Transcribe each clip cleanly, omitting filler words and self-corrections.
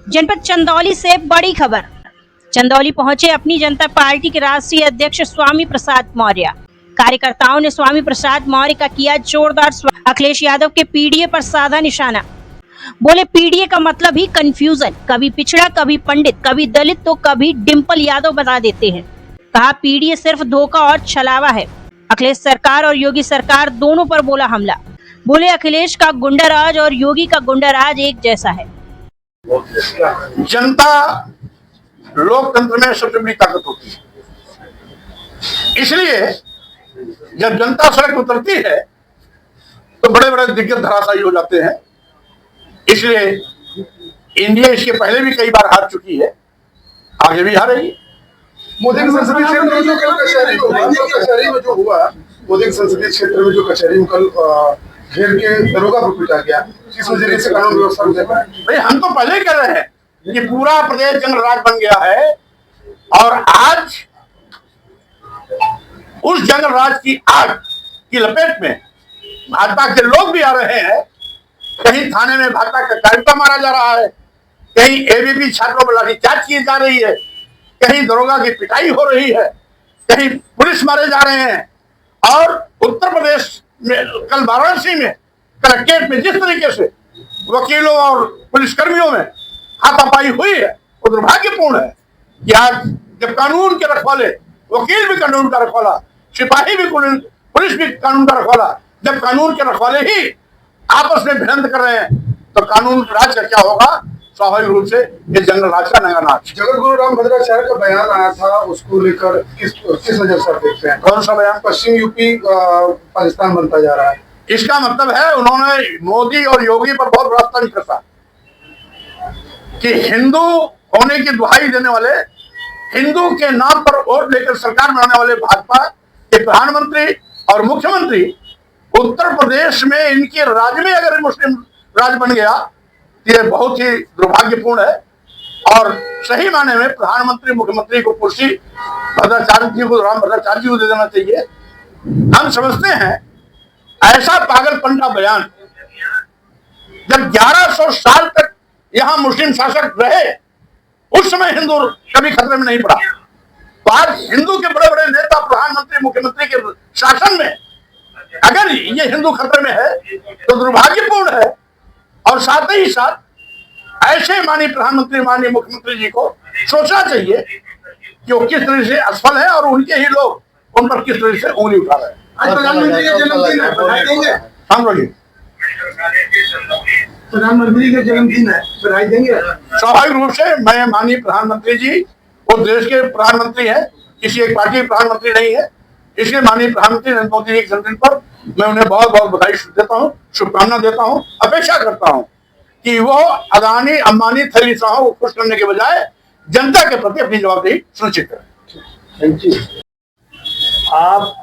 जनपद चंदौली से बड़ी खबर। चंदौली पहुंचे अपनी जनता पार्टी के राष्ट्रीय अध्यक्ष स्वामी प्रसाद मौर्य। कार्यकर्ताओं ने स्वामी प्रसाद मौर्य का किया जोरदार स्वागत। अखिलेश यादव के पीडीए पर साधा निशाना। बोले पीडीए का मतलब ही कंफ्यूजन, कभी पिछड़ा, कभी पंडित, कभी दलित तो कभी डिम्पल यादव बता देते हैं। कहा पीडीए सिर्फ धोखा और छलावा है। अखिलेश सरकार और योगी सरकार दोनों पर बोला हमला। बोले अखिलेश का गुंडाराज और योगी का गुंडाराज एक जैसा है। जनता लोकतंत्र में सबसे बड़ी ताकत होती है, इसलिए जब जनता सड़क उतरती है तो बड़े बड़े दिग्गज धराशायी हो जाते हैं। इसलिए इंडिया इसके पहले भी कई बार हार चुकी है, आगे भी हारेगी। मोदी के संसदीय क्षेत्र में जो कल कचहरी में जो हुआ, मोदी के संसदीय क्षेत्र में जो कचहरी में कल घेर के दरोगा को पीटा गया, इस नजरिए से कानून व्यवस्था को देखा है। भाई हम तो पहले ही कह रहे हैं कि पूरा प्रदेश जंगल राज बन गया है और आज उस जंगल राज की आग की लपेट में भाजपा के लोग भी आ रहे हैं। कहीं थाने में भाजपा का कार्यकर्ता मारा जा रहा है, कहीं एबीपी छात्रों पर लाठीचार्ज की जा रही है, कहीं दरोगा की पिटाई हो रही है, कहीं पुलिस मारे जा रहे हैं। और उत्तर प्रदेश में कल वाराणसी में कलेक्ट्रेट में जिस तरीके से वकीलों और पुलिसकर्मियों में हाथापाई हुई है वो दुर्भाग्यपूर्ण है कि आज जब कानून के रखवाले, वकील भी कानून का रखवाला, सिपाही भी, पुलिस भी कानून का रखवाला, जब कानून के रखवाले ही आपस में भिड़ंत कर रहे हैं तो कानून राज का क्या होगा? स्वाभाविक रूप से ये जंगल राज का नंगा नाच। जगत गुरु रामभद्राचार्य का बयान आया था, उसको लेकर किस नजर से देखते हैं? कौन सा बयान? पश्चिम यूपी पाकिस्तान बनता जा रहा है। इसका मतलब है उन्होंने मोदी और योगी पर बहुत बड़ा तंज कसा कि हिंदू होने की दुहाई देने वाले, हिंदू के नाम पर वोट लेकर सरकार बनाने वाले भाजपा के प्रधानमंत्री और मुख्यमंत्री उत्तर प्रदेश में इनके राज्य में अगर मुस्लिम राज बन गया तो ये बहुत ही दुर्भाग्यपूर्ण है। और सही माने में प्रधानमंत्री मुख्यमंत्री को कुर्सी भद्राचार्य जी को, राम भद्राचार्य जी को दे देना चाहिए। हम समझते हैं ऐसा पागलपन का बयान, जब 1100 साल तक यहाँ मुस्लिम शासक रहे उस समय हिंदू कभी खतरे में नहीं पड़ा, तो आज हिंदू के बड़े बड़े नेता, प्रधानमंत्री, मुख्यमंत्री के शासन में अगर ये हिंदू खतरे में है तो दुर्भाग्यपूर्ण है। और साथ ही साथ ऐसे माननीय प्रधानमंत्री, माननीय मुख्यमंत्री जी को सोचना चाहिए कि वो किस तरह से असफल है और उनके ही लोग उन पर किस तरह से उंगली उठा रहे हैं। आज प्रधानमंत्री का जन्मदिन है, बधाई देंगे? हम लोग प्रधानमंत्री का जन्मदिन है, बधाई देंगे? स्वाभाविक रूप से मैं माननीय प्रधानमंत्री जी, वो देश के प्रधानमंत्री है, किसी एक पार्टी के प्रधानमंत्री नहीं है, इसलिए माननीय प्रधानमंत्री नरेंद्र मोदी जी के जन्मदिन पर मैं उन्हें बहुत बहुत बधाई देता हूँ, शुभकामना देता हूँ। अपेक्षा करता हूँ कि वो अदानी, अंबानी, थैलीसाओं को खुश करने के बजाय जनता के प्रति अपनी जवाबदेही सुनिश्चित करें। Thank you. आप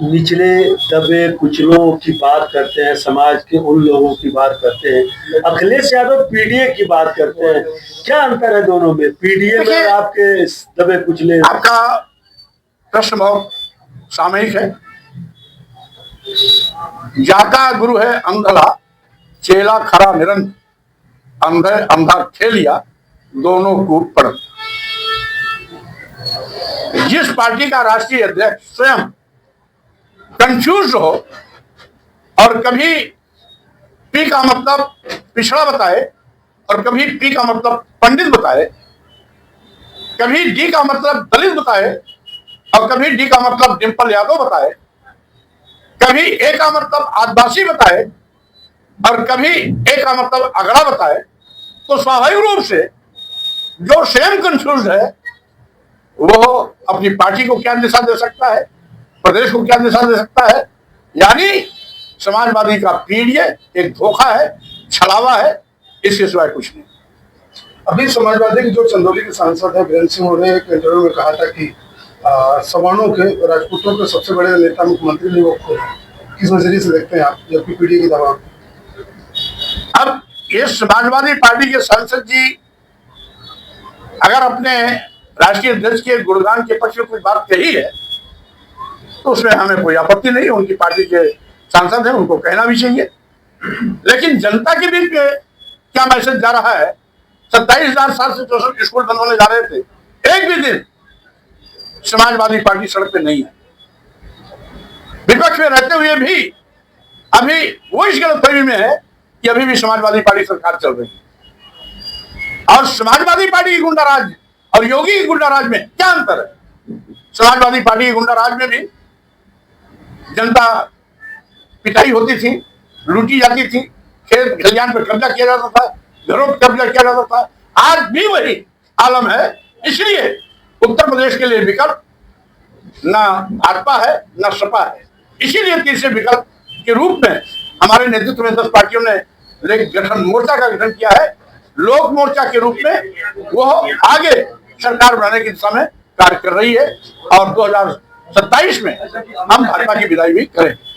निचले दबे कुचलों की बात करते हैं, समाज के उन लोगों की बात करते हैं, अखिलेश यादव पीडीए की बात करते हैं, क्या अंतर है दोनों में? पीडीए में आपके दबे कुचले। आपका प्रश्न बहुत सामयिक है। जाता गुरु है अंधला, चेला खरा निरंतर, अंधे अंधा खेलिया, दोनों कूद पड़त। जिस पार्टी का राष्ट्रीय अध्यक्ष स्वयं कंफ्यूज हो और कभी पी का मतलब पिछड़ा बताए और कभी पी का मतलब पंडित बताए, कभी डी का मतलब दलित बताए और कभी डी का मतलब डिम्पल यादव बताए, कभी ए का मतलब आदिवासी बताए और कभी ए का मतलब अगड़ा बताए, तो स्वाभाविक रूप से जो स्वयं कंफ्यूज है वो अपनी पार्टी को क्या दिशा दे सकता है, प्रदेश को क्या दिशा दे सकता है? यानी समाजवादी का पीडीए एक धोखा है, छलावा है, इसके सिवाय कुछ नहीं। अभी समाजवादी के जो चंदौली के सांसद है वीरेंद्र सिंह, उन्होंने एक इंटरव्यू में कहा था कि सवर्णों के, राजपूतों के सबसे बड़े नेता मुख्यमंत्री नहीं वो खुद है। किस नजरिए से देखते हैं आप जबकि पीडीए की दबाव? अब ये समाजवादी पार्टी के सांसद जी अगर अपने राष्ट्रीय अध्यक्ष के गुणगान के पक्ष में कुछ बात कही है तो उसमें हमें कोई आपत्ति नहीं, उनकी पार्टी के सांसद हैं, उनको कहना भी चाहिए। लेकिन जनता के बीच में क्या मैसेज जा रहा है, 27,764 स्कूल बंद होने जा रहे थे, एक भी दिन समाजवादी पार्टी सड़क पे नहीं है। विपक्ष में रहते हुए भी अभी वो इस गलतफहमी में है कि अभी भी समाजवादी पार्टी सरकार चल रही है। और समाजवादी पार्टी की गुंडाराज और योगी की गुंडाराज में क्या अंतर है? समाजवादी पार्टी के गुंडाराज में भी जनता पिटाई होती थी, लूटी जाती थी, खेत खलिहान पर कब्जा किया जाता था, घरों पर कब्जा किया जाता था। आज भी वही आलम है। इसलिए उत्तर प्रदेश के लिए विकल्प ना भाजपा है ना सपा है। इसीलिए तीसरे विकल्प के रूप में हमारे नेतृत्व में 10 पार्टियों ने गठन मोर्चा का गठन किया है। लोक मोर्चा के रूप में वो आगे सरकार बनाने की दिशा में कार्य कर रही है और 2027 में हम भाजपा की विदाई भी करेंगे।